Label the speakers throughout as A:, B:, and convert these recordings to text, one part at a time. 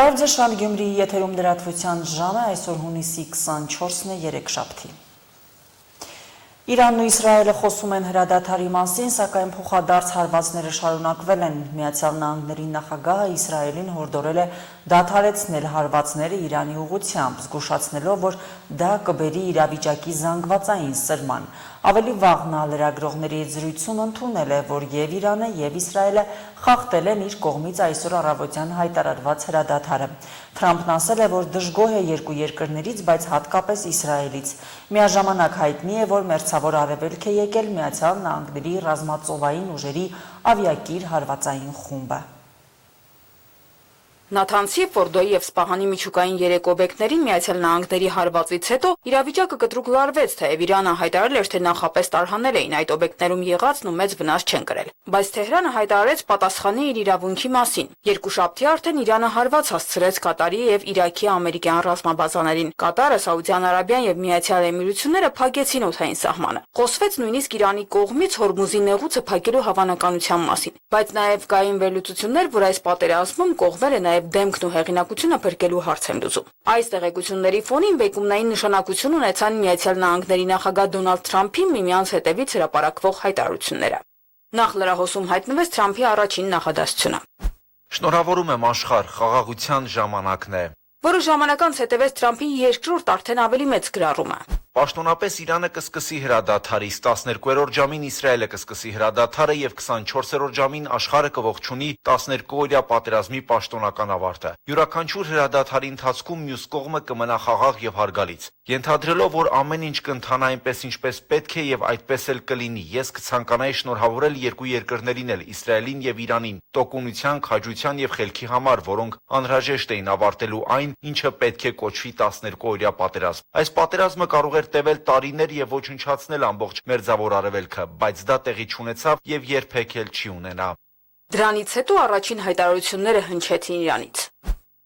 A: Բարև ձեզ, Շանթ Գյումրիի եթերում լրատվության ժամը, այսօր հունիսի 24-ն է, երեքշաբթի։ Իրանն ու Իսրայելը խոսում են հրադադարի մասին, սակայն փոխադարձ հարվածները շարունակվել են։ Միացյալ Նահանգների նախագահը Իսրայելին հորդորել է դադարեցնել հարվածները Իրանի ուղղությամբ, զգուշացնելով, որ դա կբերի իրավիճակի զանգվածային սրման։ Ավելի վաղ նա լրագրողների հետ զրույցում ընդունել է, որ եւ Իրանը եւ Իսրայելը խախտել են իր կողմից այսօր առավոտյան հայտարարված հրադադարը։ Թրամփն ասել է, որ դժգոհ է երկու երկրներից, բայց հատկապես Իսրայելից։ Միաժամանակ հայտնի է, որ մերձավոր արևելք է եկել Միացյալ Նահանգների ռազմածովային ուժերի ավիակիր հարվածային խումբը։
B: Նաթանցի, Ֆորդոյի եւ Սպահանի միջուկային 3 օբյեկտներին Միացյալ Նահանգների հարվածից հետո իրավիճակը կտրուկ լարվեց, թեև Իրանը հայտարարել էր, թե նախապես տարհանել էին այդ օբյեկտներում եղածն ու մեծ վնաս չեն կրել։ Բայց Թեհրանը հայտարարեց պատասխանի իր իրավունքի մասին։ Երկուշաբթի արդեն Իրանը հարված հասցրեց Կատարի եւ Իրաքի ամերիկյան ռազմաբազաներին։ Կատարը, Սաուդյան Արաբիան եւ Միացյալ Էմիրությունները փակեցին օդային սահմանը։ Խոսվեց նույնիսկ Իրանի կողմից Հորմուզի նեղուցը փակելու հավանականության մասին։ Բայց նաեւ կային վերլուծություններ, որ այս պատերազմում կողմել է նաեւ դեմքն ու հեղինակությունը փրկելու հարց են լուծում։ Այս տեղեկությունների ֆոնին բեկումնային նշանակություն ունեցան Միացյալ Նահանգների նախագահ Դոնալդ Թրամփի միմյանց հետևից հրապարակվող հայտարարությունները։ Նախ լրահոսում հայտնվեց Թրամփի առաջին նախադասությունը։
C: Շնորհավորում եմ աշխարհ, խաղաղության ժամանակն է։
B: Որոշ ժամանակ անց հետևեց Թրամփի երկրորդ արդեն ավելի մեծ գրառումը։
C: Պաշտոնապես Իրանը կսկսի հրադադարից 12-րդ ժամին Իսրայելը կսկսի հրադադարը եւ 24-րդ ժամին աշխարհը կողջունի 12-օրյա պատերազմի պաշտոնական ավարտը։ Յուրաքանչյուր հրադադարի ընթացքում մյուս կողմը կմնա խաղաղ եւ հարգալից։ Ենթադրելով, որ ամեն ինչ կընթանա այնպես, ինչպես պետք է եւ այդպես էլ կլինի, ես կցանկանայի շնորհավորել երկու երկրներին էլ, Իսրայելին եւ Իրանին, տոկունության, քաջության եւ խելքի համար, որոնք անհրաժեշտ էին ավարտելու այն, ինչը պետք է կոչվի 12-օրյա պատերազմ։ Այս պատերազմը կարող էր տևել տարիներ եւ ոչնչացնել ամբողջ մերձավոր արևելքը, բայց դա տեղի չունեցավ եւ երբեք էլ չի ունենա։
B: Դրանից հետո առաջին հայտարարությունները հնչեցին Իրանից։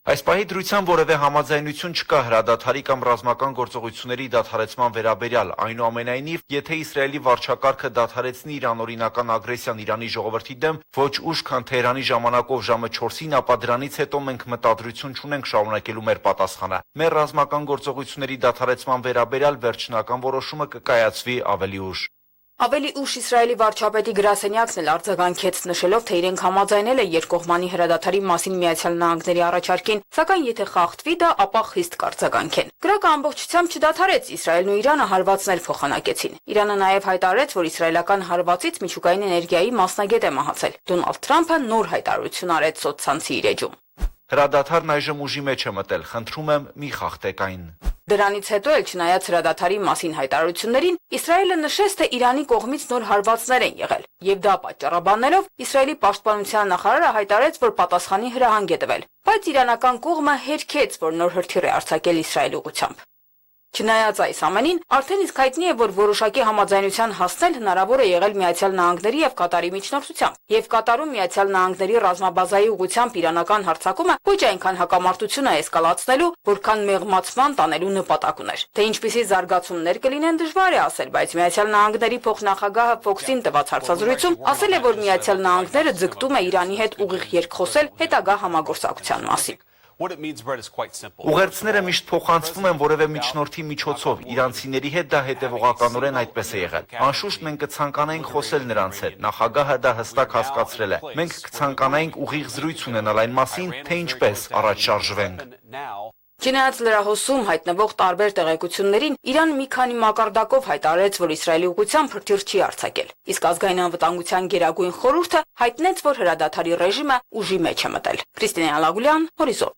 C: Այս պահի դրությամբ որևէ համաձայնություն չկա հրադադարի կամ ռազմական գործողությունների դադարեցման վերաբերյալ, այնուամենայնիվ, եթե Իսրայելի վարչակարգը դադարեցնի իր անօրինական ագրեսիան Իրանի ժողովրդի դեմ ոչ ուշ, քան Թեհրանի ժամանակով ժամը 4-ին, ապա դրանից հետո մենք մտադրություն չունենք շարունակելու մեր պատասխանը։ Մեր ռազմական գործողությունների դադարեցման վերաբերյալ վերջնական որոշումը կկայացվի ավելի ուշ։
B: Ավելի ուշ Իսրայելի վարչապետի գրասենյակն էլ արձագանքեց, նշելով, թե իրենք համաձայնել են երկկողմանի հրադադարի մասին Միացյալ Նահանգների առաջարկին, սակայն եթե խախտվի դա, ապա խիստ կարձագանքեն։ Գրակը ամբողջությամբ չդադարեց, Իսրայելն ու Իրանը հարվածներ փոխանակեցին։ Իրանը նաև հայտարարեց, որ իսրայելական հարվածից միջուկային էներգիայի մասնագետ է մահացել։ Դոնալդ Թրամփը նոր հայտարարություն արեց սոցցանցի իր էջում։
C: Հրադադարն այժմ ուժի մեջ է մտել, խնդրում եմ մի խախտեք այն։
B: Դրանից հետո էլ չնայած հրադադարի մասին հայտարարություններին, Իսրայելը նշեց, թե Իրանի կողմից նոր հարվածներ են եղել, եւ դա պատճառաբանելով Իսրայելի պաշտպանության նախարարը հայտարարեց, որ պատասխանի հրահանգ է տվել, բայց իրանական կողմը հերքեց, որ նոր հրթիռ է արձակել Իսրայելի ուղղությամբ։ Չնայած այս ամենին, արդեն իսկ հայտնի է, որ որոշակի համաձայնության հասնել հնարավոր է եղել Միացյալ Նահանգների եւ Կատարի միջնորդությամբ, եւ Կատարում Միացյալ Նահանգների ռազմաբազայի ուղղությամբ իրանական հարձակումը ոչ այնքան հակամարտությունը էսկալացնելու, որքան մեղմացման տանելու նպատակ ուներ։ Թե ինչպիսի զարգացումներ կլինեն դժվար է ասել, բայց Միացյալ Նահանգների փոխնախագահը Fox-ին տված հարցազրույցում ասել է, որ Միացյալ Նահանգները ձգտում է Իրանի հետ ուղիղ երկխոսել հետագա համագործակցության մասին։
C: Ուղերձները միշտ փոխանցվում են որևէ միջնորդի միջոցով, իրանցիների հետ դա հետևողականորեն այդպես է եղել։ Անշուշտ մենք կցանկանայինք խոսել նրանց հետ, նախագահը դա հստակ հասկացրել է։ Մենք կցանկանայինք ուղիղ զրույց ունենալ այն մասին, թե ինչպես առաջ շարժվենք։
B: Չնայած լրահոսում հայտնվող տարբեր տեղեկություններին, Իրան մի քանի մակարդակով հայտարարեց, որ Իսրայելի ուղղությամբ հրթիռ չի արձակել, իսկ ազգային անվտանգության գերագույն խորհուրդը հայտնեց, որ հրադադարի ռեժիմը ուժի մեջ է մտել։ Քրիստինե Ալագուլյան, Հորիզոն։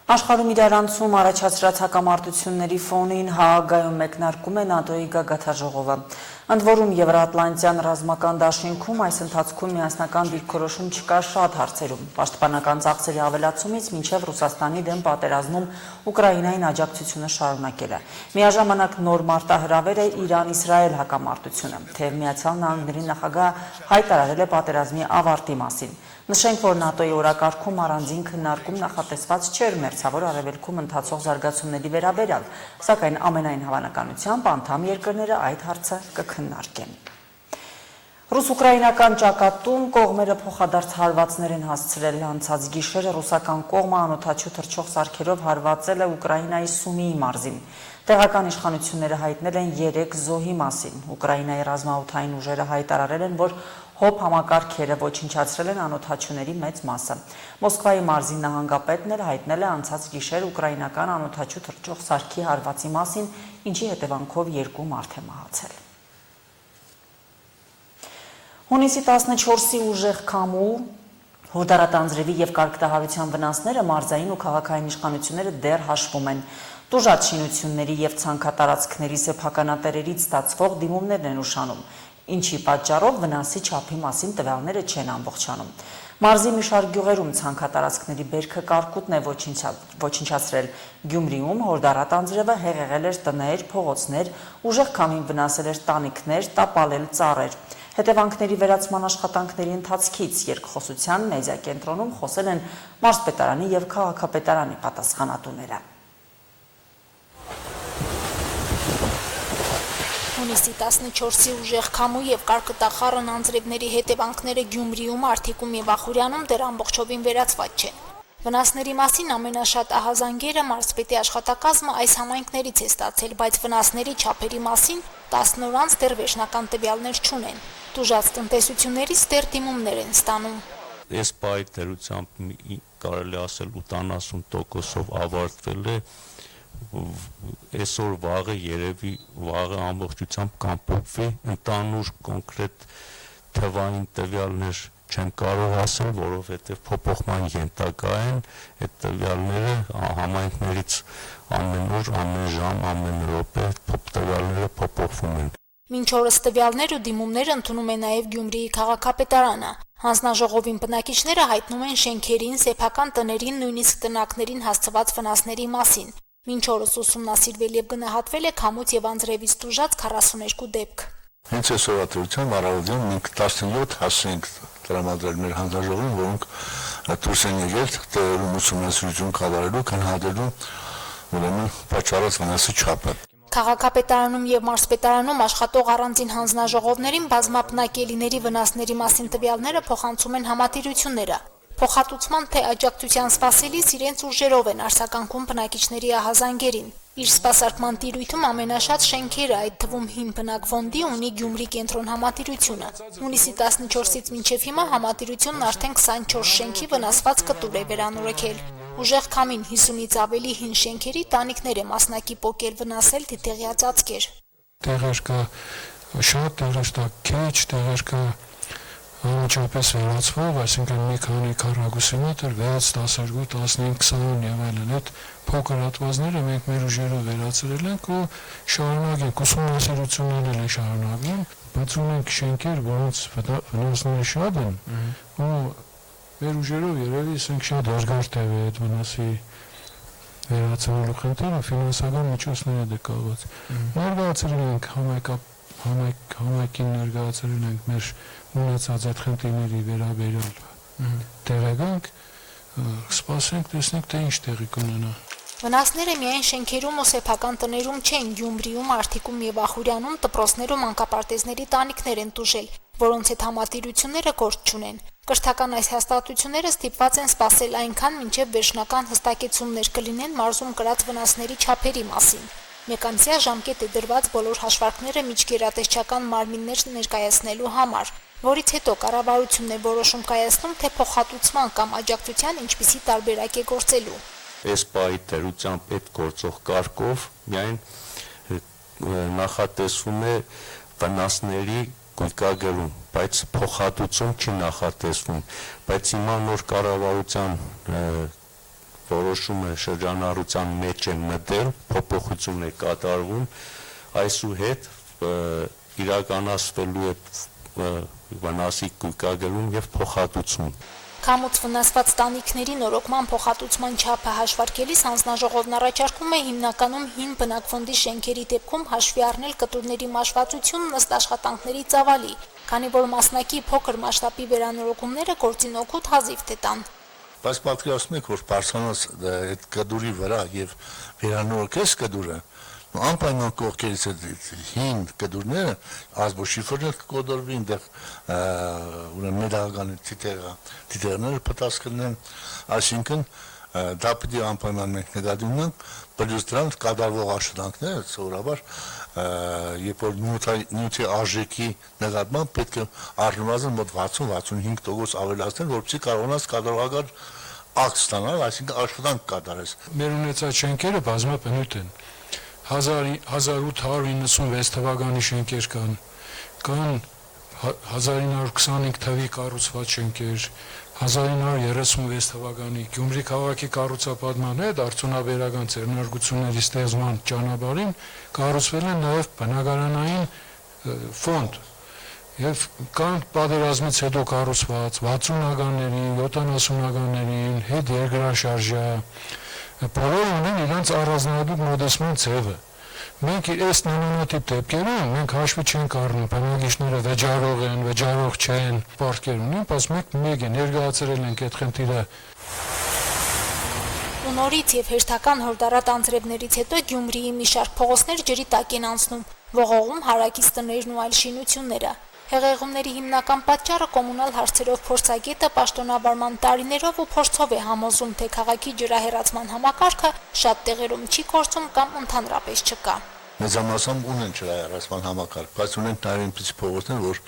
A: Աշխարհում իրարանցում առաջացրած հակամարտությունների ֆոնին Հաագայում մեկնարկում է ՆԱՏՕ-ի գագաթնաժողովը։ Ընդ որում Եվրատլանտյան ռազմական դաշինքում այս ընթացքում միասնական դիրքորոշում չկա շատ հարցերում, պաշտպանական ծախսերի ավելացումից մինչև Ռուսաստանի դեմ պատերազմում Ուկրաինային աջակցությունը շարունակելը։ Միաժամանակ նոր մարտահրավեր է Իրան-Իսրայել հակամարտությունը, թեև Միացյալ Նահանգների նախագահը հայտարարել է պատերազմի ավարտի մասին։ Նշենք, որ ՆԱՏՕ-ի օրակարգում առանձին քննարկում նախատեսված չէր մերձավոր արևելքում ընթացող զարգացումների վերաբերյալ, սակայն ամենայն հավանականությամբ անդամ երկրները այդ հարցը կքննարկեն։ Ռուս-ուկրաինական ճակատում կողմերը փոխադարձ հարվածներ են հասցրել անցած գիշերը ռուսական կողմը անօդաչու թռչող սարքերով հարվածել է Ուկրաինայի Սումիի մարզին։ Տեղական իշխանությունները հայտնել են 3 զոհի մասին։ Ուկրաինայի ռազմաօդային ուժերը հայտարարել են, որ հոբ համակարգերը ոչնչացրել են անօդաչուների մեծ մասը։ Մոսկվայի մարզի նահանգապետն էլ հայտնել է անցած գիշեր ուկրաինական անօդաչու թռչող սարքի հարվածի մասին, ինչի հետևանքով 2 մարդ է մահացել։ Հունիսի 14-ի ուժեղ քամու, հորդառատանձրևի և կարգտահարության վնասները մարզային ու քաղաքային իշխանությունները դեռ հաշվում են։ Տուժած շինությունների և ցանքատարածքների սեփականատերերից ստացվող դիմումներն են ուշանում, ինչի պատճառով վնասի չափի մասին տվյալները չեն ամբողջանում։ Մարզի մի շարք գյուղերում ցանքատարածքների բերքը կարկուտն է ոչնչացրել։ Գյումրիում հորդառատանձրևը հեղեղել էր տներ, փողոցներ, ուժեղ քամին վնասել էր տանիքներ, տապալել ծառեր։ Հետևանքների վերացման աշխատանքների ընթացքից երկխոսության մեդիակենտրոնում խոսել են մարզպետարանի և քաղաքապետարանի պատասխանատուները։
D: Հունիսի 14-ի ուժեղ քամու և կարկտախառն անձրևների հետևանքները Գյումրիում, Արտիկում և Ախուրյանում դեռ ամբողջովին վերացված չեն։ Վնասների մասին ամենաշատ ահազանգերը մարզպետի աշխատակազմը այս համայնքներից է ստացել, բայց վնասների չափերի մասին 10 օր անց դեռ վերջնական տվյալներ չունեն։ Տուժած տնտեսություններից դեռ դիմումներ են ստանում։
E: Այս պահի դերությամբ կարելի ասել 80%-ով ավարտվել է, այսօր վաղը երևի վաղը ամբողջությամբ կամփոփվի, ընդհանուր կոնկրետ թվային տվյալներ չեմ կարող ասել, որովհետև փոփոխման ենթակա են, այդ տվյալները համայնքներից ամեն օր, ամեն ժամ, ամեն րոպե տվյալները փոփոխվում են։
D: Մինչ օրս տվյալներ ու դիմումներ ընդունում է նաև Գյումրիի քաղաքապետարանը։ Հանձնաժողովին բնակիչները հայտնում են շենքերին, սեփական տներին, նույնիսկ տնակներին հասցված վնասների մասին։ Մինչ օրս ուսումնասիրվել և գնահատվել է քամուց և անձրևից տուժած 42 դեպք։
F: Հենց այսօրվա դրությամբ առավոտյան մենք 17 հասցե ենք տրամադրել մեր հանձնաժողովին, որոնք դուրս են եկել տեղերում ուսումնասիրություն կատարելու, գնահատելու ուրեմն պատճառած վնասի չափը։
D: Քաղաքապետարանում և մարզպետարանում աշխատող առանձին հանձնաժողովներին բազմապնակելիների վնասների մասին տվյալները փոխանցում են համատիրությունները։ Փոխհատուցման թե աջակցության սպասելիս իրենց ուժերով են արձագանքում բնակիչների ահազանգերին։ Իր սպասարկման տիրույթում ամենաշատ շենքերը, այդ թվում հին բնակ ֆոնդի ունի Գյումրի կենտրոն համատիրությունը։ Հունիսի 14-ից մինչև հիմա համատիրությունն արդեն 24 շենքի վնասված կտուր է վերանորոգել։ Ուժեղ քամին 50-ից ավելի հին շենքերի տանիքներ է մասնակի պոկել, վնասել դիտեղյաց ծածկեր։
G: Տեղեր կա շատ, տեղեր կա քիչ, տեղեր կա անմիջապես վերացվող, այսինքն մի քանի քառակուսի մետր, 6, 12, 15, 20 եւ այլն։ Այդ փոքր հատվածները մենք մեր ուժերով վերացրել ենք ու շարունակենք, ուսումնասիրություններն են շարունակվում, բայց ունենք շենքեր, որոնց վնասները շատ են, ու մեր ուժերով երևի ասենք շատ հարգարտ է այդ վնասի վերացնելու խնդիրը ֆինանսական միջոցները դկաված։ Ներկայացրել ենք համայնքին ներկայացրել ենք մեր ունեցած այդ խնդիրների վերաբերյալ տեղեկանք, սպասենք տեսնենք թե ինչ տեղի կունենա։
D: Վնասները միայն շենքերում ու սեփական տներում չեն, Գյումրիում, Արտիկում եւ Ախուրյանում տպրոցներում անկապարտեզների տանիքներ են տուժել, որոնց հետ համատիրությունները գործ չունեն։ Կրթական այս հաստատությունները ստիպված են սպասել այնքան, մինչև վերջնական հստակեցումներ կլինեն մարզում կրած վնասների չափերի մասին։ Մեկ ամսյա ժամկետ է դրված բոլոր հաշվարկները միջգերատեսչական մարմիններ ներկայացնելու համար, որից հետո կառավարությունն է որոշում կայացնում, թե փոխհատուցման կամ աջակցության ինչպիսի տարբերակ է գործելու։
E: Այս պահի դերությամբ այդ գործող կարգով միայն նախատեսվում է վնասների գույքագրում, բայց փոխհատուցում չի նախատեսվում, բայց հիմա նոր կառավարության որոշումը շրջանառության մեջ են մտել, փոփոխություն է կատարվում, այսուհետ իրականացվելու է վնասի գույքագրում եւ փոխհատուցում։
D: Քամուց վնասված տանիքների նորոգման փոխհատուցման չափը հաշվարկելիս հանձնաժողովն առաջարկում է հիմնականում հին բնակ ֆոնդի շենքերի դեպքում հաշվի առնել կտուրների մաշվածությունն ըստ աշխատանքների ծավալի, քանի որ մասնակի փոքր մասշտաբի վերանորոգումները գործին օգուտ հազիվ թե տան։
F: Բայց պատկերացնում եք, որ բարձրանաց այդ կդուրի վրա եւ վերանորոգես կդուրը, Անպայման կողքերից հին կդուրները ազբոշիֆերներ կկոդորվի, այնտեղ ուրեմն մեդաղական թիթեղները պտած կլինեն, այսինքն դա պիտի անպայման մենք նկատի ունենք, պլյուս դրան կատարվող աշխատանքները սովորաբար երբ որ նյութի արժեքի նկատմամբ պետք է առնվազն մոտ 60-65% ավելացնել, որպեսզի կարողանաս կատարողական ակտ ստանալ, այսինքն աշխատանք կատարես։
G: Մեր ունեցած շենքերը բազմապնույթ են։ 1896 թվականի շենքեր կան 1925 թվականի կառուցված շենքեր, 1936 թվականի Գյումրի քաղաքի կառուցապատման հետ արդյունաբերական ձեռնարկությունների ստեղծման ճանապարհին կառուցվել է նաև բնակարանային ֆոնդ եւ կան պատերազմից հետո կառուցված 60-ականներին, 70-ականներին հետ երկրաշարժա բոլորը ունեն իրենց առանձնահատուկ մոդեցման ձևը։ Մենք այս նմանատիպ դեպքերում մենք հաշվի չենք առնում բնակիչները վճարող են, վճարող չեն, պարտքեր ունեն, բայց մեկ է ներկայացրել ենք այդ խնդիրը։
D: Ու նորից եւ հերթական հորդարատ անձրևներից հետո Գյումրիի մի շարք փողոցներ ջրի տակ են անցնում, ողողում հարակից տներն ու այլ շինությունները։ Հեղեղումների հիմնական պատճառը կոմունալ հարցերով փորձագետը պաշտոնավարման տարիներով ու փորձով է համոզում, թե քաղաքի ջրահեռացման համակարգը շատ տեղերում չի գործում կամ ընդհանրապես չկա։
F: Մեծամասամբ ունեն ջրահեռացման համակարգ, բայց ունեն նաև այնպիսի փողոցներ, որ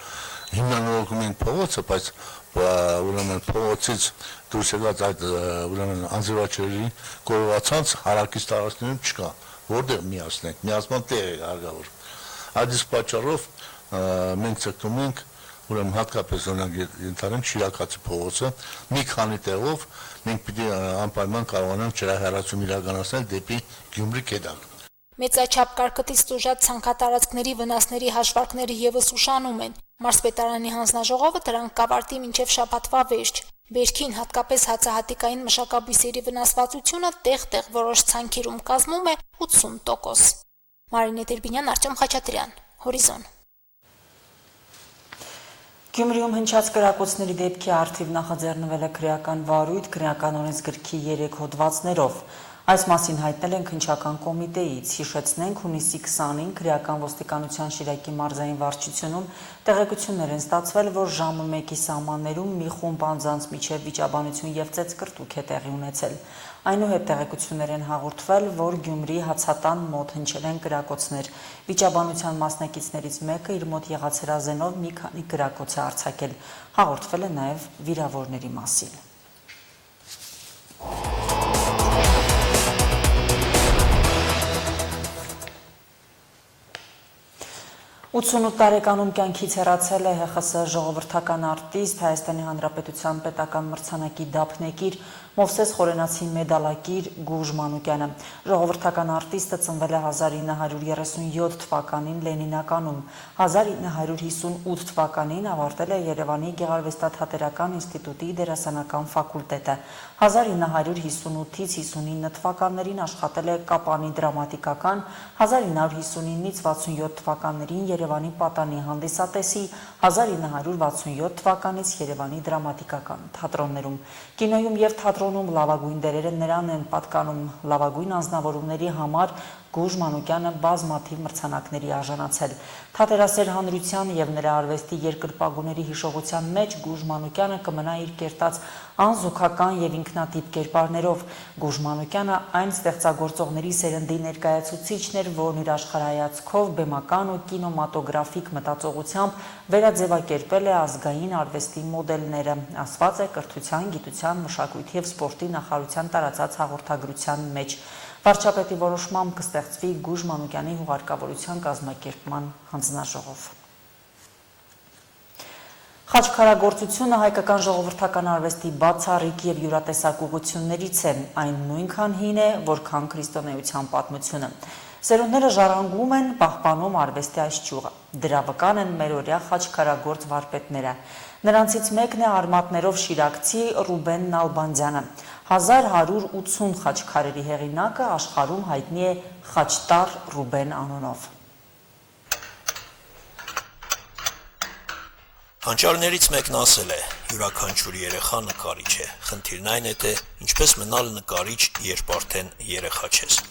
F: հիմնանորոգում են փողոցը, բայց ուրեմն փողոցից դուրս եկած այդ ուրեմն անձրևաջրերի կորվածանց հարակից տարածքներում չկա, որտեղ միացնենք, միացման տեղ է հարկավոր։ Այդ իսկ պատճառով մենք ցկտում ենք ուրեմն հատկապես օրինակ ընդհանրեն Շիրակացի փողոցը մի քանի տեղով մենք պիտի անպայման կարողանանք ջրահեռացում իրականացնել դեպի Գյումրի կետակ։
D: Մեծաչափ կարկտից տուժած ցանքատարածքների վնասների հաշվարկները եւս ուշանում են։ Մարզպետարանի հանձնաժողովը դրանք կավարտի մինչև շաբաթվա վերջ։ Բերքին հատկապես հացահատիկային մշակաբույսերի վնասվածությունը տեղ-տեղ որոշ ցանքերում կազմում է 80%։ Մարինե Տերբինյան, Արտյոմ Խաչատրյան, Հորիզոն։
A: Գյումրիում հնչած կրակոցների դեպքի առթիվ նախաձեռնվել է քրեական վարույթ քրեական օրենսգրքի 3 հոդվածներով։ Այս մասին հայտնել են քննչական կոմիտեից։ Հիշեցնենք, հունիսի 20-ին քրեական ոստիկանության Շիրակի մարզային վարչությունում տեղեկություններ են ստացվել, որ ժամը 1-ի սահմաններում մի խումբ անձանց միջև վիճաբանություն եւ ծեծկրտուք է տեղի ունեցել։ Այնուհետ տեղեկություններ են հաղորդվել, որ Գյումրի հացատան մոտ հնչել են կրակոցներ։ Վիճաբանության մասնակիցներից մեկը իր մոտ եղած հրազենով մի քանի կրակոց է արձակել։ Հաղորդվել է նաև վիրավորների մասին։ 88 տարեկանում կյանքից հեռացել է ՀԽՍ ժողովրդական արտիստ, Հայաստանի Հանրապետության պետական մրցանակի դափնեկիր, Մովսես Խորենացի մեդալակիր Գուժ Մանուկյանը։ Ժողովրդական արտիստը ծնվել է 1937 թվականին Լենինականում, 1958 թվականին ավարտել է Երևանի Գեղարվեստաթատերական ինստիտուտի դերասանական ֆակուլտետը, 1958-ից 59 թվականներին աշխատել է Կապանի դրամատիկական, 1959-ից 67 թվականներին Երևանի Պատանի հանդիսատեսի, 1967 թվականից Երևանի դրամատիկական թատրոններում։ Կինոյում և թատրոնում լավագույն դերերը նրան են պատկանում, լավագույն անձնավորումների համար Գուժ Մանուկյանը բազմաթիվ մրցանակների արժանացել։ Թատերասեր հանրության և նրա արվեստի երկրպագուների հիշողության մեջ Գուժ Մանուկյանը կմնա իր կերտած անզուգական և ինքնատիպ կերպարներով։ Գուժ Մանուկյանը այն ստեղծագործողների սերնդի ներկայացուցիչն էր, որն իր աշխարհայացքով, բեմական ու կինոմատոգրաֆիկ մտածողությամբ վերաձևակերպել է ազգային արվեստի մոդելները, ասված է Կրթության, գիտության, մշակույթի և սպորտի նախարարության տարածած հաղորդագրության մեջ։ Վարչապետի որոշմամբ կստեղծվի Գուժ Մանուկյանի հուղարկավորության կազմակերպման հանձնաժողով։ Խաչքարագործությունը հայկական ժողովրդական արվեստի բացառիկ և յուրատեսակ ուղղություններից է, այն նույնքան հին է, որքան քրիստոնեության պատմությունը։ Սերունդները ժառանգում են, պահպանում արվեստի այս ճյուղը։ Դրա վկան են մերօրյա խաչքարագործ վարպետները։ Նրանցից մեկն է արմատներով շիրակցի Ռուբեն Նալբանդյանը։ 1180 խաչքարերի հեղինակը, աշխարհում հայտնի է Խաչտար Ռուբեն անունով։
H: Հանճարներից մեկն ասել է. յուրաքանչյուր երեխա նկարիչ է, խնդիրն այն է, թե ինչպես մնալ նկարիչ, երբ արդեն երեխա չես։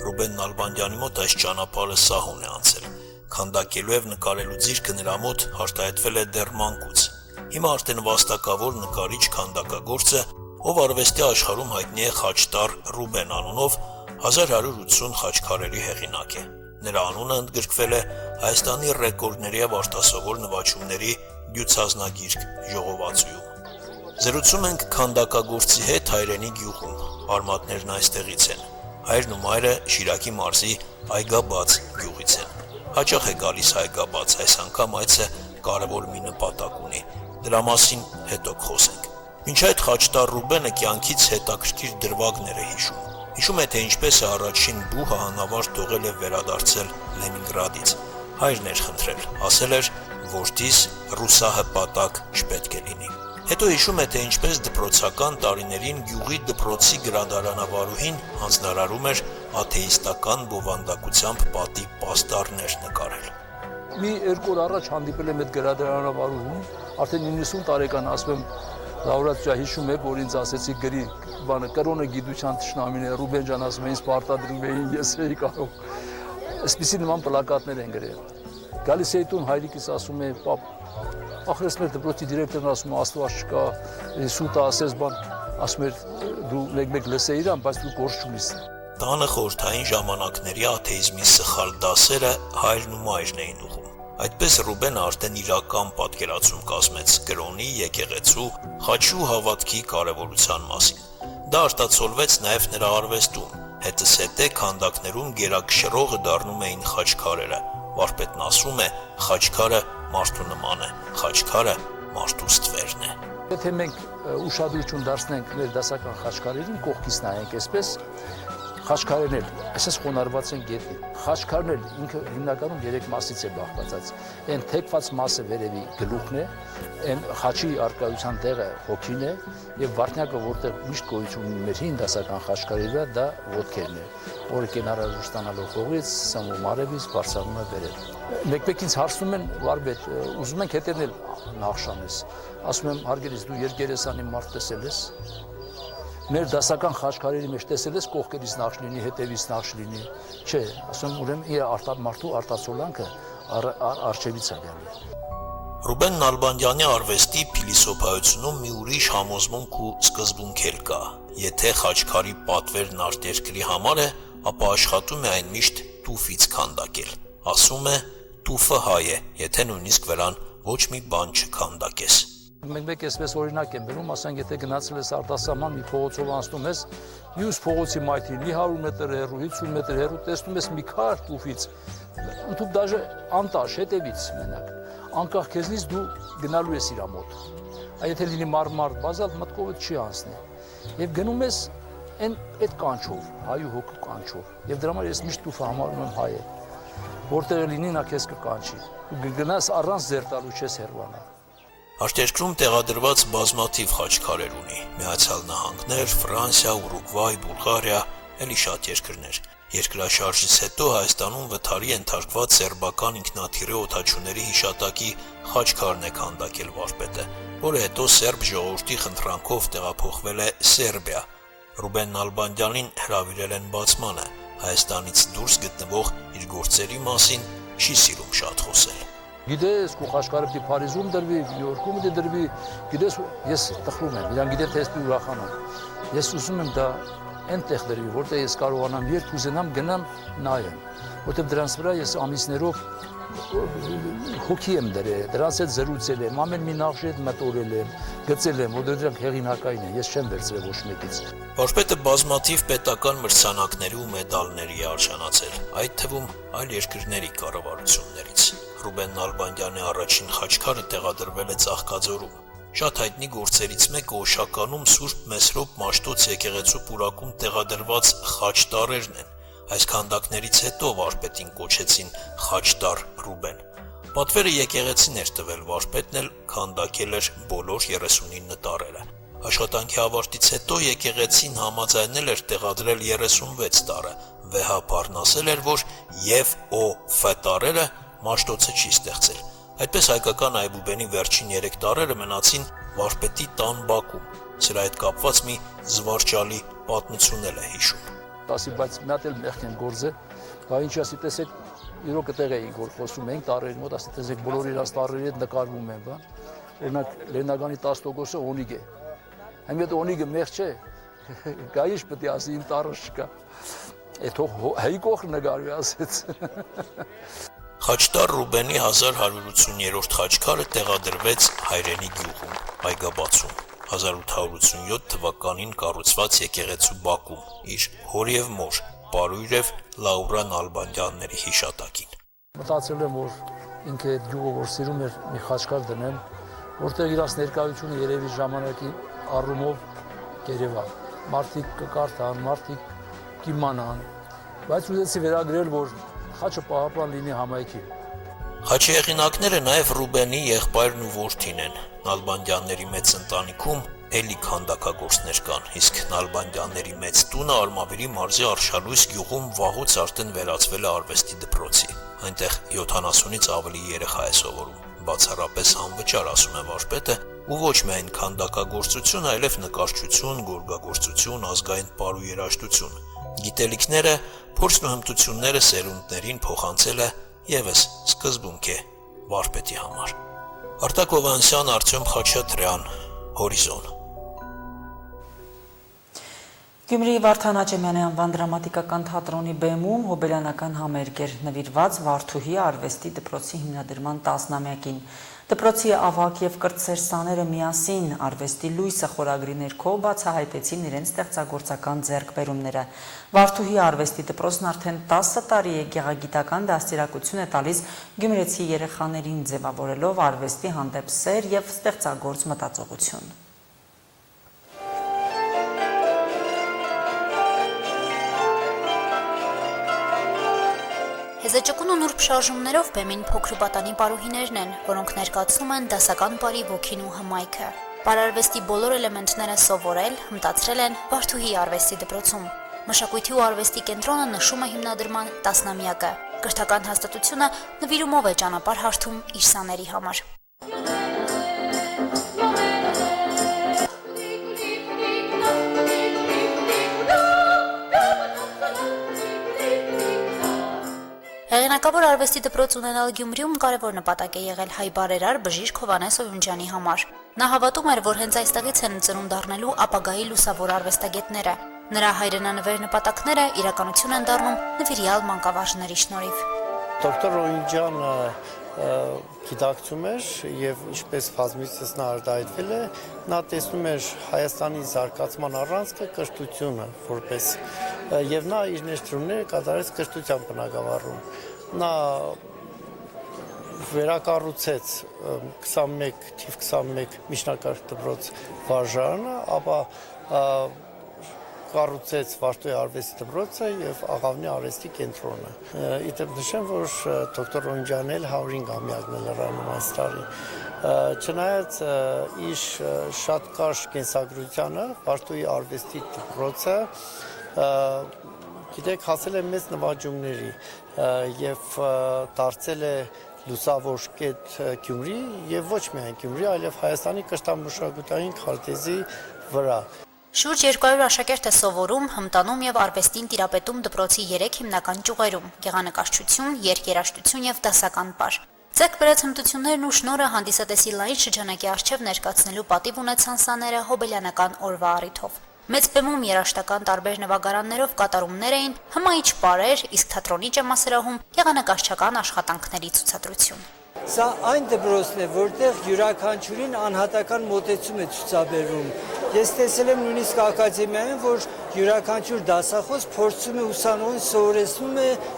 H: Ռուբեն Նալբանդյանի մոտ այս ճանապարհը սահուն է անցել։ Քանդակելու եւ նկարելու ձիրքը նրա մոտ արտահայտվել է դեռ մանկուց։ Հիմա արդեն վաստակավոր նկարիչ քանդակագործը, ով արվեստի աշխարհում հայտնի է Խաչտար Ռուբեն անունով, 1180 խաչքարերի հեղինակ է։ Նրա անունը ընդգրկվել է Հայաստանի ռեկորդների եւ արտասովոր նվաճումների գյուծազնագիրք ժողովածուում։ Զրուցում ենք քանդակագործի հետ հայրենի գյուղում, արմատներն այստեղից են։ Հայրն ու մայրը Շիրակի մարզի Այգաբաց գյուղից են։ Հաճախ է գալիս Այգաբաց, այս անգամ այցը կարևոր մի նպատակ ունի։ Դրա մասին հետո խոսենք։ Մինչ այդ Խաչտար Ռուբենը կյանքից հետաքրքիր դրվագներ է հիշում։ Հիշում է, թե ինչպես է առաջին բուհը հանավար թողել է վերադարձել Լենինգրադից։ Հայրն էր խնդրել, ասել էր, որդիս ռուսահպատակ չպետք է լինի։ Հետո հիշում է, թե ինչպես դպրոցական տարիներին գյուղի դպրոցի գրադարանավարուհին հանձնարարում էր աթեիստական բովանդակությամբ պատի պաստառներ նկարել։
I: Մի երկու օր առաջ հանդիպել եմ այդ գրադարանավարուհուն, արդեն 90 տարեկան, ասում եմ, Լաուրատ ջա հիշում եք, որ ինձ ասեցի գրի բանը կրոնը գիտության թշնամին է, Ռուբեն ջան ասում է, ինձ պարտադրում էին, ես էի կարող։ Այսպիսի նման պլակատներ են գրել։ Գալիս էի տուն, հայրիկիս ասում է, պապ, ախր մեր դպրոցի դիրեկտորն ասում է, Աստված չկա, սուտը ասես բան, ասում էր, դու մեկ-մեկ լսեիր ան, բայց դու գործ չունիս։
H: Տանը խորհրդային ժամանակների աթեիզմի սխալ դասերը հայրն ու մայրն էին ուղղում։ Այդպես Ռուբենը արդեն իրական պատկերացում կազմեց կրոնի, եկեղեցու, խաչու հավատքի կարևորության մասին։ Դա արտացոլվեց նաև նրա արվեստում։ Հետզհետե քանդակներում գերակշռողը դառնում էին խաչքարերը։ Վարպետն ասում է, խաչքարը մարդու նման է, խաչքարը մարդու ստվերն է։
I: Եթե մենք ուշադրություն դարձնենք մեր դասական խաչքարերին, կողքից նայենք այսպես, խաչքարերն էլ, այսպես խոնարհված են գետի։ Խաչքարն էլ ինքը հիմնականում 3 մասից է բաղկացած։ Այն թեքված մասը վերևի գլուխն է, այն խաչի արկայության տեղը հոգին է, եւ վարդյակը, որտեղ միշտ գոյություն ունի մեր հին դասական խաչքարերի վրա, դա ոտքերն է, որը կենարար ստանալով հողից, սնվում արևից, բարձրանում է վերև։ Մեկ-մեկ ինձ հարցնում են, վարպետ, ուզում ենք հետևնել Նախշանես։ Ասում եմ, հարգելիս, դու Երգերեսանի մարդ տեսել ես։ Մեր դասական խաչքարերի մեջ տեսել ես կողքերից նախշ լինի, հետևից նախշ լինի։ Չէ, ասում ուրեմն իր մարդու արտացոլանքը արժևից է գալի։
H: Ռուբեն Նալբանդյանի արվեստի փիլիսոփայությունում մի ուրիշ համոզմունք ու սկզբունք էլ կա։ Եթե խաչքարի պատվերն արտերկրի համար է, ապա աշխատում է այն միշտ տուֆից քանդակել։ Ասում է, տուֆը հայ է, եթե նույնիսկ վրան ոչ մի բան չքանդակես։
I: Մեկ-մեկ այսպես օրինակ եմ բերում, ասենք, եթե գնացել ես արտասահման մի փողոցով անցնում ես, մյուս փողոցի մայթին մի 100 մետր հեռու, 50 մետր հեռու տեսնում ես մի քար տուֆից, դու դաժե անտաշ հետևից մենակ, անկախ քեզնից դու գնալու ես իր մոտ։ Եթե լինի մարմար, բազալտ մտքովդ չի անցնի։ Եվ գնում ես այդ կանչով, հայու հոգու կանչով։ Եվ դրա համար ես միշտ տուֆը համարում եմ հայ է։ Որտեղ լինի նա քեզ կկանչի։ Դու գնաս առանց ձեռ տալու չես հեռանա։
H: Արտերկրում տեղադրված բազմաթիվ խաչքարեր ունի։ Միացյալ Նահանգներ, Ֆրանսիա, Ուրուգվայ, Բուլղարիա, ելի շատ երկրներ։ Երկրաշարժից հետո Հայաստանում վթարի ենթարկված սերբական ինքնաթիռի օդաչուների հիշատակի խաչքարն է քանդակել վարպետը, որը հետո սերբ ժողովրդի խնդրանքով տեղափոխվել է Սերբիա։ Ռուբեն Նալբանդյանին հրավիրել են բացմանը, Հայաստանից դուրս գտնվող իր գործերի մասին չի սիրում շատ խոսել։
I: Գիտես, քո խաչքարը պիտի Փարիզում դրվի, Նյու Յորքում դրվի, գիտես, ես տխրում եմ, իրան գիտեն, թե ես պիտի ուրախանամ։ Ես ուզում եմ դա այնտեղ դրվի, որտեղ ես կարողանամ երբ ուզենամ գնամ նայեմ, որտեղ դրանց վրա ես ամիսներով հոգի եմ դրել, դրանց հետ զրուցել եմ, ամեն մի նախշի հետ մտորել եմ, գծել եմ, որ դրանք հեղինակային են, ես չեմ վերցրել ոչ մեկից։
H: Վարպետը բազմաթիվ պետական մրցանակների ու մեդալների է արժանացել, այդ թվում այլ երկրների կառավարություններից։ Ռուբեն Նալբանդյանի առաջին խաչքարը տեղադրվել է Ծաղկաձորում։ Շատ հայտնի գործերից մեկը Օշականում Սուրբ Մեսրոպ Մաշտոց եկեղեցու պուրակում տեղադրված խաչտարերն են։ Այս քանդակներից հետո վարպետին կոչեցին Խաչտար Ռուբեն։ Պատվերը եկեղեցին էր տվել, վարպետն էլ քանդակել էր բոլոր 39 տարերը։ Աշխատանքի ավարտից հետո եկեղեցին համաձայնել էր տեղադրել 36 տարը, վեհապարն ասել էր, որ եւ Օ տարերը Մաշտոցը չի ստեղծել։ Այդպես հայկական Այբուբենի վերջին 3 տարերը մնացին վարպետի տան բակում։ Սրա հետ կապված մի զվարճալի պատմություն էլ է հիշում։
I: Ասի, բայց մի հատ էլ մեղք են գործը, բա ինչի ասի, տեսեք, իրոք այդտեղ էինք, որ խոսում ենք տարերի մոտ, ասի, տեսեք, բոլոր իրաց տարերի հետ նկարվում են, բա։ Օրինակ, Լեննագանի 10%-ը օնիկ է։ Հիմա այդ օնիկը մեղք չէ։ Գայիշ պետք է ասի, իմ տարը չկա։ Այդ հայի կողքը նկարվի ասեց։
H: Խաչտար Ռուբենի 1180-րդ խաչքարը տեղադրվեց հայրենի գյուղում, Այգաբացում, 1887 թվականին կառուցված եկեղեցու բակում, իր հոր եւ մոր, Պարույր Լաուրա Նալբանդյանների հիշատակին։
I: Մտածել եմ, որ ինքը այդ գյուղը որ սիրում էր մի խաչքար դնեմ, որտեղ իրաց ներկայությունը երևի ժամանակի առումով գերեվա։ Մարդիկ կկարդան, մարդիկ կիմանան, բայց ուզեցի վերագրել, որ խաչը պահապան լինի համայնքի։
H: Խաչի հեղինակները նաև Ռուբենի եղբայրն ու որդին են։ Նալբանդյանների մեծ ընտանիքում էլի քանդակագործներ կան, իսկ Նալբանդյանների մեծ տունը Արմավիրի մարզի Արշալույս գյուղում վաղուց արդեն վերածվել է արվեստի դպրոցի։ Այնտեղ 70-ից ավելի երեխա է սովորում, բացառապես անվճար, ասում է վարպետը, ու ոչ միայն քանդակագործություն, այլև նկարչություն, գորգագործություն, ազգային պար ու երաժշտություն։ Գիտելիքները, փորձն ու հմտությունները սերունդներին փոխանցել է ևս սկզբունք է վարպետի համար։ Արտակ Հովհաննիսյան, Արտյոմ Խաչատրյան, Հորիզոն։
A: Գյումրիի Վարդան Աճեմյանի անվան դրամատիկական թատրոնի բեմում հոբելյանական համերգ էր նվիրված Վարդուհի արվեստի դպրոցի հիմնադրման 10-ամյակին։ Դպրոցի ավագ եւ կրտսեր սաները միասին արվեստի լույսը խորագրի ներքո բացահայտեցին իրենց ստեղծագործական ձեռքբերումները։ Վարդուհի արվեստի դպրոցն արդեն 10 տարի է գեղագիտական դաստիարակություն է տալիս գյումրեցի երեխաներին, ձևավորելով արվեստի հանդեպ սեր եւ ստեղծագործ մտածողություն։
D: Հեզեճկուն ու նուրբ շարժումներով բեմին փոքր պատանի պարուհիներն են, որոնք ներկայացնում են դասական պարի ոգին ու հմայքը։ Պարարվեստի բոլոր էլեմենտները սովորել, հմտացրել են Վարդուհի արվեստի դպրոցում։ Մշակույթի ու արվեստի կենտրոնը նշում է հիմնադրման 10-ամյակը։ Կրթական հաստատությունը նվիրումով է ճանապարհ հարթում իր սաների համար։ Հեղինակավոր արվեստի դպրոց ունենալ Գյումրիում կարևոր նպատակ է եղել հայ բարերար բժիշկ Հովհաննես Օյունջյանի համար։ Նա հավատում էր, որ հենց այստեղից են ծնունդ առնելու ապագայի լուսավոր արվեստագետները։ Նրա հայրենանվեր նպատակները իրականություն են դառնում նվիրյալ մանկավարժների շնորհիվ։
J: Դոկտոր Օյունջյանը գիտակցում էր եւ ինչպես բազմիցս նա արտահայտվել է, նա տեսնում էր Հայաստանի զարգացման առանցքը կրթությունը որպես եւ նա իր ներդրումները կատարեց կրթության բնագավառում։ Նա վերակառուցեց 21 միջնակարգ դպրոց վարժարանը, ապա կառուցեց Վարդուհի արվեստի դպրոցը եւ Աղավնի արվեստի կենտրոնը։ Իդեպ նշեմ, որ դոկտոր Օյունջյանն էլ 105-ամյակն է լրանում այս տարի։ Չնայած իր շատ կարճ կենսագրությանը Վարդուհի արվեստի դպրոցը գիտեք հասել է մեծ նվաճումների եւ դարձել է լուսավոր կետ Գյումրի եւ ոչ միայն Գյումրի, այլև Հայաստանի կրթամշակութային քարտեզի վրա։
D: Շուրջ 200 աշակերտ է սովորում, հմտանում եւ արվեստին տիրապետում դպրոցի 3 հիմնական ճյուղերում՝ գեղանկարչություն, երգերաշտություն եւ դասական պար։ Ձեռք բերած հմտություններն ու շնորհը հանդիսատեսի լայն շրջանակի առջև ներկայացնելու պատիվ ունեցան սաները հոբելյանական օրվա առիթով։ Մեծ բեմում երաժշտական տարբեր նվագարաններով կատարումներ էին, հմայիչ պարեր, իսկ թատրոնի ճեմասրահում գեղանկարչական աշխատանքների ցուցադրություն։
K: Սա այն դպրոցն է, որտեղ յուրաքանչյուրին անհատական մոտեցում է ցուցաբերվում։ Ես տեսել եմ նույնիսկ ակադեմիայում, որ յուրաքանչյուր դասախոս փորձում է ուսանողին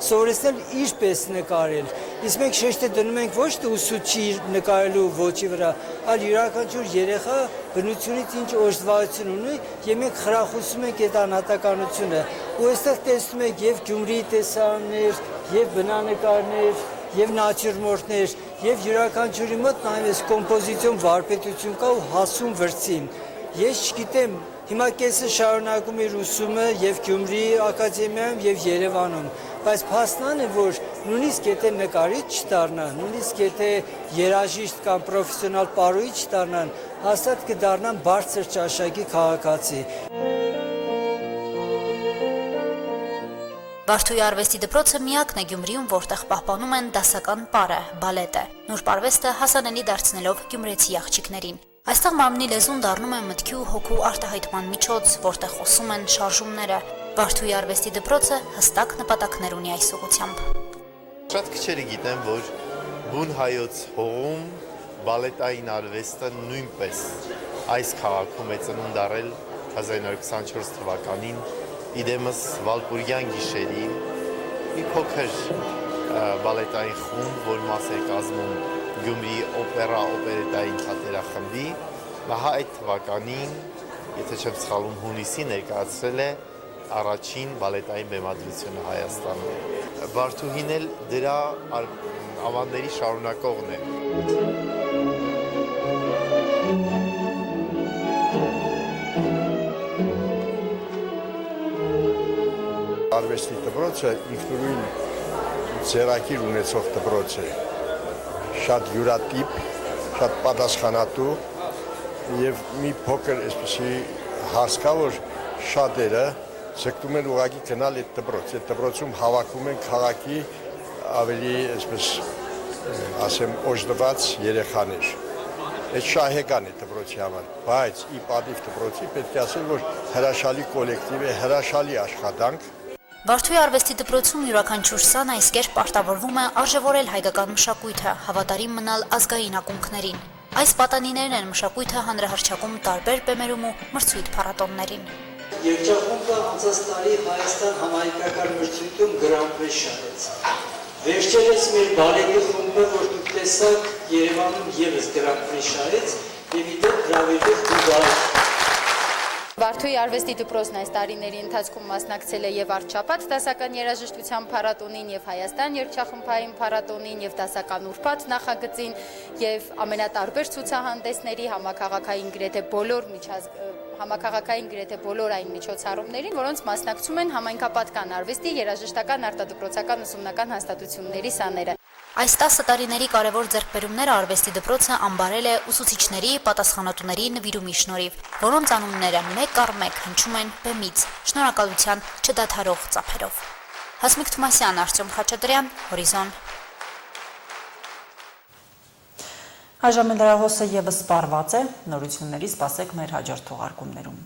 K: սովորեցնել ինչպես նկարել։ Իսկ մենք շեշտը դնում ենք ոչ թե ուսուցչի նկարելու ոճի վրա, այլ յուրաքանչյուր երեխա բնությունից ինչ օժտվածություն ունի, եւ մենք խրախուսում ենք այդ անհատականությունը։ Ու այստեղ տեսնում եք եւ Գյումրիի տեսարաններ, եւ բնանկարներ, եւ նատյուրմորտներ, եւ յուրաքանչյուրի մոտ նայես կոմպոզիցիոն վարպետություն կա ու հասուն վրձին։ Ես չգիտեմ, հիմա կեսը շարունակում իր ուսումը եւ Գյումրիի ակադեմիայում եւ Երևանում, բայց փաստն է, որ նույնիսկ եթե նկարիչ չդառնան, նույնիսկ եթե երաժիշտ կամ պրոֆեսիոնալ պարուհի չդառնան, հաստատ կդառնան բարձր ճաշակի քաղաքացի։
D: Վարդուի արվեստի դպրոցը միակն է Գյումրիում, որտեղ պահպանում են դասական պարը, բալետը, նուրբ արվեստը հասանելի դարձնելով գյումրեցի աղջիկներին։ Այստեղ մարմնի լեզուն դառնում է մտքի ու հոգու արտահայտման միջոց, որտեղ խոսում են շարժումները։ Վարդուի արվեստի դպրոցը հստակ նպատակներ ունի այս ուղղությամբ։
J: Շատ քչերը գիտեն, որ բուն հայոց հողում բալետային արվեստը նույնպես այս քաղաքում է ծնունդ առել 1924 թվականին իդեմս Վալպուրյան գիշերի մի փոքր բալետային խումբ, որ մաս է կազմում Գյումրի օպերետային թատերախմբի, նահա այդ թվականին, եթե չեմ սխալվում, հունիսի ներկայացրել է առաջին բալետային բեմադրությունը Հայաստանում։ Վարդուհին էլ դրա ավանդների շարունակողն է։
L: Արվեստի դպրոցը ինքնուրույն ձեռագիր ունեցող դպրոց է, շատ յուրատիպ, շատ պատասխանատու եւ մի փոքր այսպեսի հարց կա, որ շատերը ձգտում են ուղղակի գնալ այդ դպրոց։ Այդ դպրոցում հավաքում են քաղաքի ավելի այսպես ասեմ օժտված երեխաներ։ Այդ շահեկան է դպրոցի համար, բայց ի պատիվ դպրոցի պետք է ասել, որ հրաշալի կոլեկտիվ է, հրաշալի աշխատանք։
D: Վարդուի արվեստի դպրոցում յուրաքանչյուր սան այս կերպ պարտավորվում է արժևորել հայկական մշակույթը, հավատարիմ մնալ ազգային ակունքներին։ Այս պատանիներն են մշակույթը հանրահռչակում տարբեր բեմերում ու մրցույթ փառատոններին։
K: Երգչախումբը անցած տարի Հայաստան համահայկական մրցույթում Գրանպրի շահեց։ Վերջերս մեր բալետի խումբը, որ դուք տեսաք, Երևանում ևս Գրանպրի շահեց եւ իդեպ գրավելով դուբալ։
M: Վարդուի արվեստի դպրոցն այս տարիների ընթացքում մասնակցել է եւ Արցախապատ դասական երաժշտության փառատոնին եւ Հայաստան երգչախմբային փառատոնին եւ դասական ուրբաթ նախագծին եւ ամենատարբեր ցուցահանդեսների համակարգային գրեթե բոլոր այն միջոցառումներին, որոնց մասնակցում են համայնքապատկան արվեստի երաժշտական արտադրոցական ուսումնական հաստատությունների սաները։
D: Այս 10 տարիների կարևոր ձեռքբերումները արվեստի դպրոցը ամբարել է ուսուցիչների, պատասխանատուների նվիրումի շնորհիվ, որոնց անունները մեկ առ մեկ հնչում են բեմից, շնորհակալության չդադարող ծափերով։ Հասմիկ Թումասյան, Արտյոմ Խաչատրյան, Հորիզոն։
A: Այժմ լրահոսը ևս սպառված է, նորությունների սպասեք մեր հաջորդ թողարկումներում։